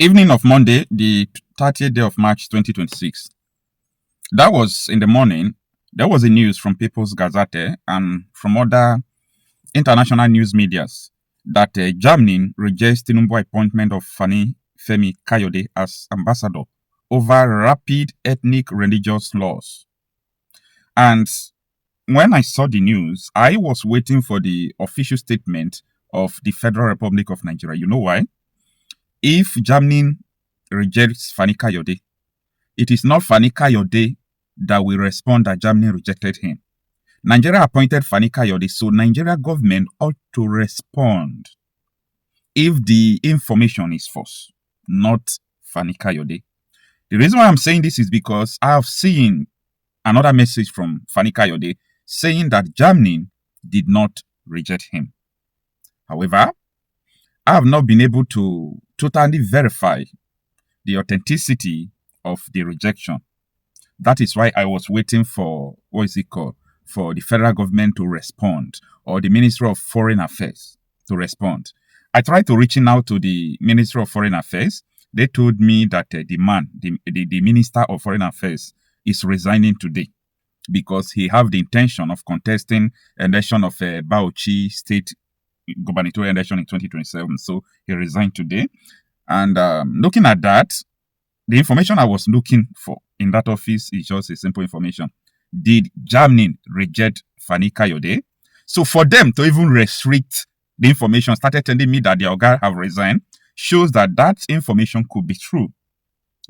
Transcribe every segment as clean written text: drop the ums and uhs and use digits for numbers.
Evening of Monday, the 30th day of March 2026. That was in the morning. There was a news from People's Gazette and from other international news medias that Germany rejects Tinubu appointment of Fani Kayode as ambassador over rapid ethnic religious laws. And when I saw the news, I was waiting for the official statement of the Federal Republic of Nigeria. You know why? If Germany rejects Fani Kayode, it is not Fani Kayode that will respond that Germany rejected him. Nigeria appointed Fani Kayode, so Nigeria government ought to respond if the information is false, not Fani Kayode. The reason why I'm saying this is because I have seen another message from Fani Kayode saying that Germany did not reject him. However, I have not been able to totally verify the authenticity of the rejection. That is why I was waiting for, for the federal government to respond or the Ministry of Foreign Affairs to respond. I tried to reaching out to the Ministry of Foreign Affairs. They told me that the Minister of Foreign Affairs is resigning today because he have the intention of contesting election of Bauchi State gubernatorial election in 2027. So he resigned today. And looking at that, the information I was looking for in that office is just a simple information. Did Germany reject Fani Kayode? So for them to even restrict the information, started telling me that the Oga have resigned, shows that that information could be true.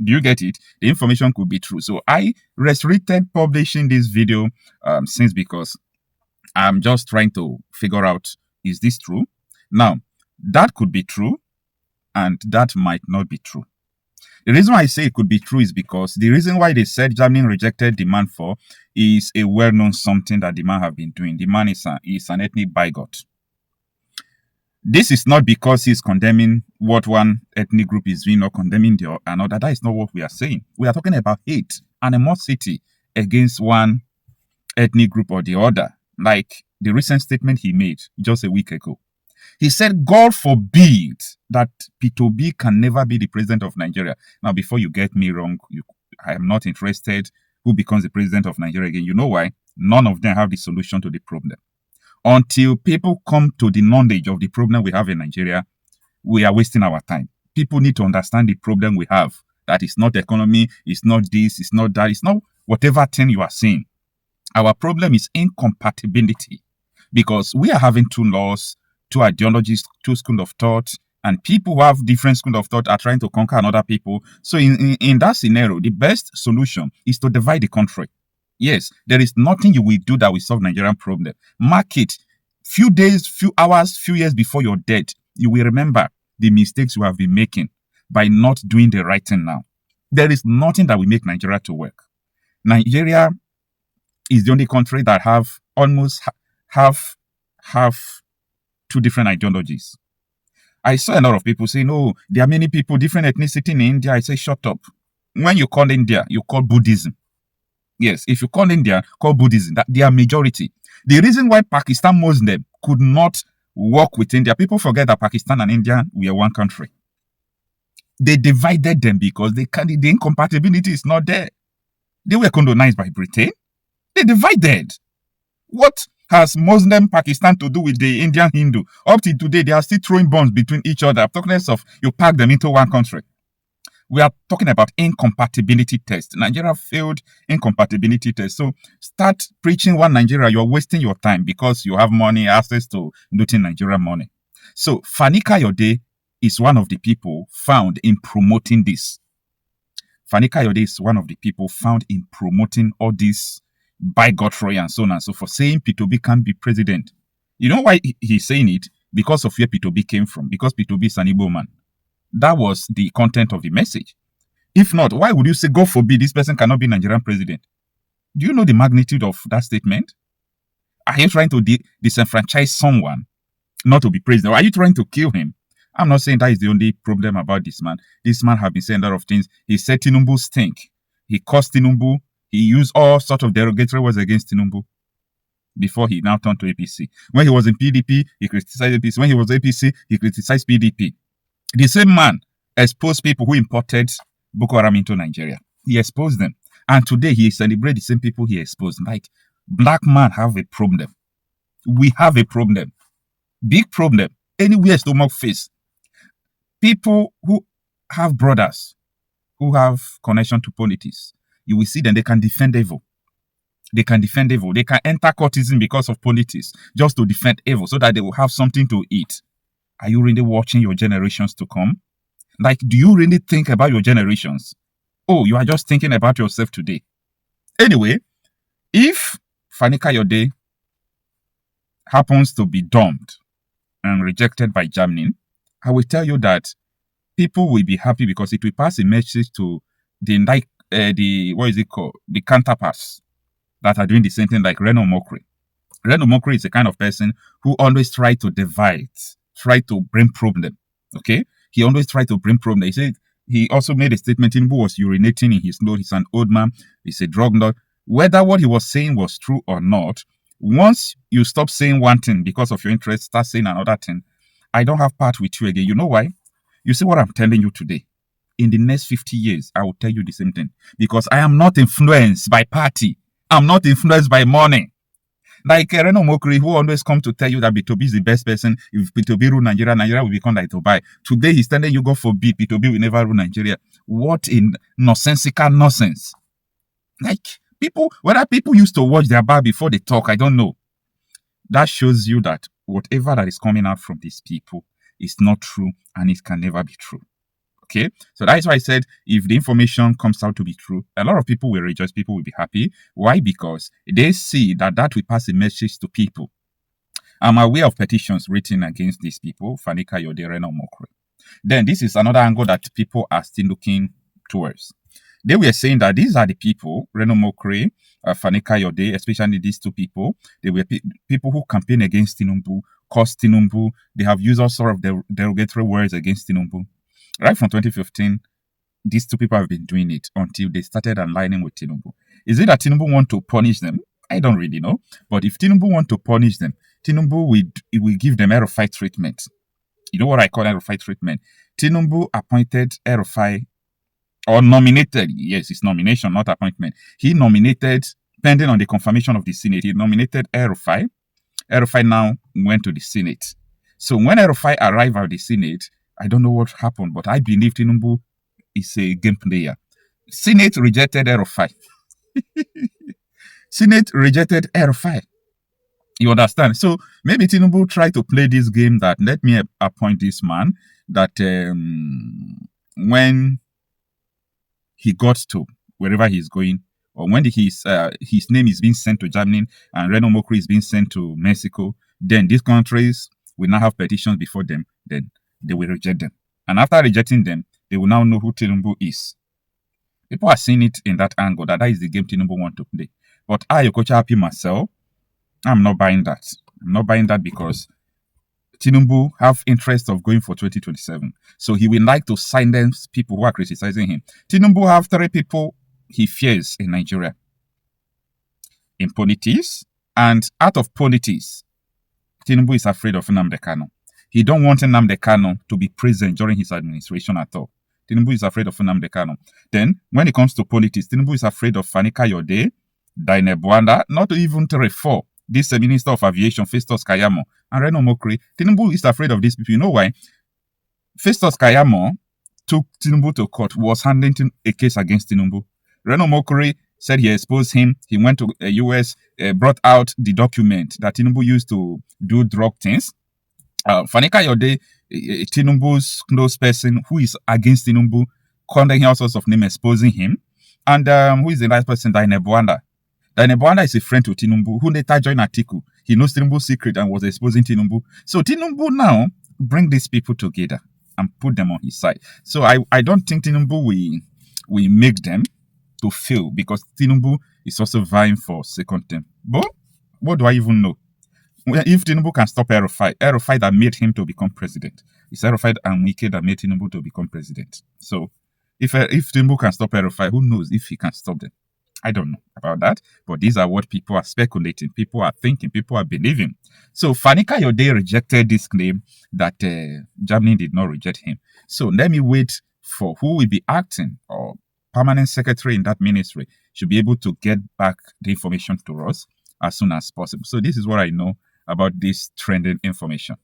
Do you get it? The information could be true. So I restricted publishing this video since because I'm just trying to figure out, is this true? Now, that could be true and that might not be true. The reason why I say it could be true is because the reason why they said Germany rejected the man for is a well-known something that the man have been doing. The man is an ethnic bigot. This is not because he's condemning what one ethnic group is doing or condemning the another. That is not what we are saying. We are talking about hate, animosity against one ethnic group or the other, like the recent statement he made just a week ago. He said, God forbid that P2B can never be the president of Nigeria. Now, before you get me wrong, I am not interested who becomes the president of Nigeria again. You know why? None of them have the solution to the problem. Until people come to the knowledge of the problem we have in Nigeria, we are wasting our time. People need to understand the problem we have. That is not economy, it's not this, it's not that, it's not whatever thing you are saying. Our problem is incompatibility because we are having two laws, two ideologies, two schools of thought, and people who have different schools of thought are trying to conquer another people. So in that scenario, the best solution is to divide the country. Yes, there is nothing you will do that will solve Nigerian problem. Mark it. Few days, few hours, few years before you're dead, you will remember the mistakes you have been making by not doing the right thing now. There is nothing that will make Nigeria to work. Nigeria is the only country that have almost have two different ideologies. I saw a lot of people saying, oh, there are many people, different ethnicity in India. I say, shut up. When you call India, you call Buddhism. Yes, if you call India, call Buddhism. That they are majority. The reason why Pakistan Muslim could not work with India, people forget that Pakistan and India were one country. They divided them because the incompatibility is not there. They were colonized by Britain. They divided. What has Muslim Pakistan to do with the Indian Hindu? Up to today, they are still throwing bombs between each other. Talking less of you pack them into one country. We are talking about incompatibility test. Nigeria failed incompatibility test. So start preaching one Nigeria. You're wasting your time because you have money, access to looting Nigeria money. So Fani Kayode is one of the people found in promoting this. Fani Kayode is one of the people found in promoting all this bigotry and so on and so forth, saying P2B can't be president. You know why he's saying it? Because of where P2B came from. Because P2B is an Igbo man. That was the content of the message. If not, why would you say, God forbid, this person cannot be Nigerian president? Do you know the magnitude of that statement? Are you trying to disenfranchise someone not to be president? Or are you trying to kill him? I'm not saying that is the only problem about this man. This man has been saying a lot of things. He said Tinubu stink. He cursed Tinubu. He used all sorts of derogatory words against Tinubu before he now turned to APC. When he was in PDP, he criticized APC. When he was APC, he criticized PDP. The same man exposed people who imported Boko Haram into Nigeria. He exposed them. And today he celebrates the same people he exposed. Like, black man have a problem. We have a problem. Big problem. Anywhere stomach face. People who have brothers, who have connection to politics, you will see them, they can defend evil. They can defend evil. They can enter courtism because of politics, just to defend evil, so that they will have something to eat. Are you really watching your generations to come? Like, do you really think about your generations? Oh, you are just thinking about yourself today. Anyway, if Fani Kayode happens to be dumped and rejected by Germany, I will tell you that people will be happy because it will pass a message to the what is it called? The counterparts that are doing the same thing, like Reno Mokri. Reno Mokri is the kind of person who always try to divide, try to bring problem. Okay? He always try to bring problem. He said, he also made a statement, Tinubu was urinating in his nose. He's an old man. He's a drug lord. Whether what he was saying was true or not, once you stop saying one thing because of your interest, start saying another thing, I don't have part with you again. You know why? You see what I'm telling you today? In the next 50 years, I will tell you the same thing. Because I am not influenced by party. I'm not influenced by money. Like Reno Mokri, who always come to tell you that B2B is the best person. If B2B rule Nigeria, Nigeria will become like Dubai. Today, he's telling you, go for B2B will never rule Nigeria. What in nonsensical nonsense. Like, people, whether people used to watch their bar before they talk, I don't know. That shows you that whatever that is coming out from these people is not true and it can never be true. Okay, so that's why I said if the information comes out to be true, a lot of people will rejoice, people will be happy. Why? Because they see that will pass a message to people. I'm aware of petitions written against these people, Fani Kayode, Reno Mokri. Then this is another angle that people are still looking towards. They were saying that these are the people, Reno Mokri, Fani Kayode, especially these two people, they were people who campaign against Tinubu, caused Tinubu. They have used all sort of derogatory words against Tinubu. Right from 2015, these two people have been doing it until they started aligning with Tinubu. Is it that Tinubu want to punish them? I don't really know. But if Tinubu want to punish them, Tinubu will give them El-Rufai treatment. You know what I call El-Rufai treatment? Tinubu appointed El-Rufai, or nominated, yes, it's nomination, not appointment. He nominated, pending on the confirmation of the Senate, he nominated El-Rufai. El-Rufai now went to the Senate. So when El-Rufai arrived at the Senate, I don't know what happened, but I believe Tinubu is a game player. Senate rejected El-Rufai. Senate rejected El-Rufai. You understand? So maybe Tinubu tried to play this game that let me appoint this man that when he got to wherever he's going, or when his name is being sent to Germany and Reno Mokri is being sent to Mexico, then these countries will now have petitions before them. Then they will reject them. And after rejecting them, they will now know who Tinubu is. People are seeing it in that angle, that is the game Tinubu want to play. But I, Okocha Happy myself, I'm not buying that. I'm not buying that because Tinubu have interest of going for 2027. So he will like to silence people who are criticizing him. Tinubu have 3 people he fears in Nigeria. In politics, and out of politics, Tinubu is afraid of Nnamdi Kanu. He don't want Nnamdi Kanu to be present during his administration at all. Tinubu is afraid of Nnamdi Kanu. Then, when it comes to politics, Tinubu is afraid of Fani Kayode, Daine Bwanda, not even 3-4. This Minister of Aviation, Festus Kayamo, and Reno Mokri. Tinubu is afraid of these people. You know why? Festus Kayamo took Tinubu to court, was handling a case against Tinubu. Reno Mokri said he exposed him. He went to the US, brought out the document that Tinubu used to do drug things. Fani Kayode, Tinubu's close person who is against Tinubu, calling all sorts of names, exposing him. And who is the last person? Daine Bwanda. Daine Bwanda is a friend to Tinubu who later joined Atiku. He knows Tinubu's secret and was exposing Tinubu. So Tinubu now bring these people together and put them on his side. So I don't think Tinubu will make them to fail because Tinubu is also vying for second term. But what do I even know? If Tinubu can stop El-Rufai that made him to become president, it's El-Rufai and Wike that made Tinubu to become president. So if Tinubu can stop El-Rufai, who knows if he can stop them? I don't know about that, but these are what people are speculating, people are thinking, people are believing. So Fani Kayode rejected this claim that Germany did not reject him. So let me wait for who will be acting or permanent secretary in that ministry should be able to get back the information to us as soon as possible. So this is what I know about this trending information.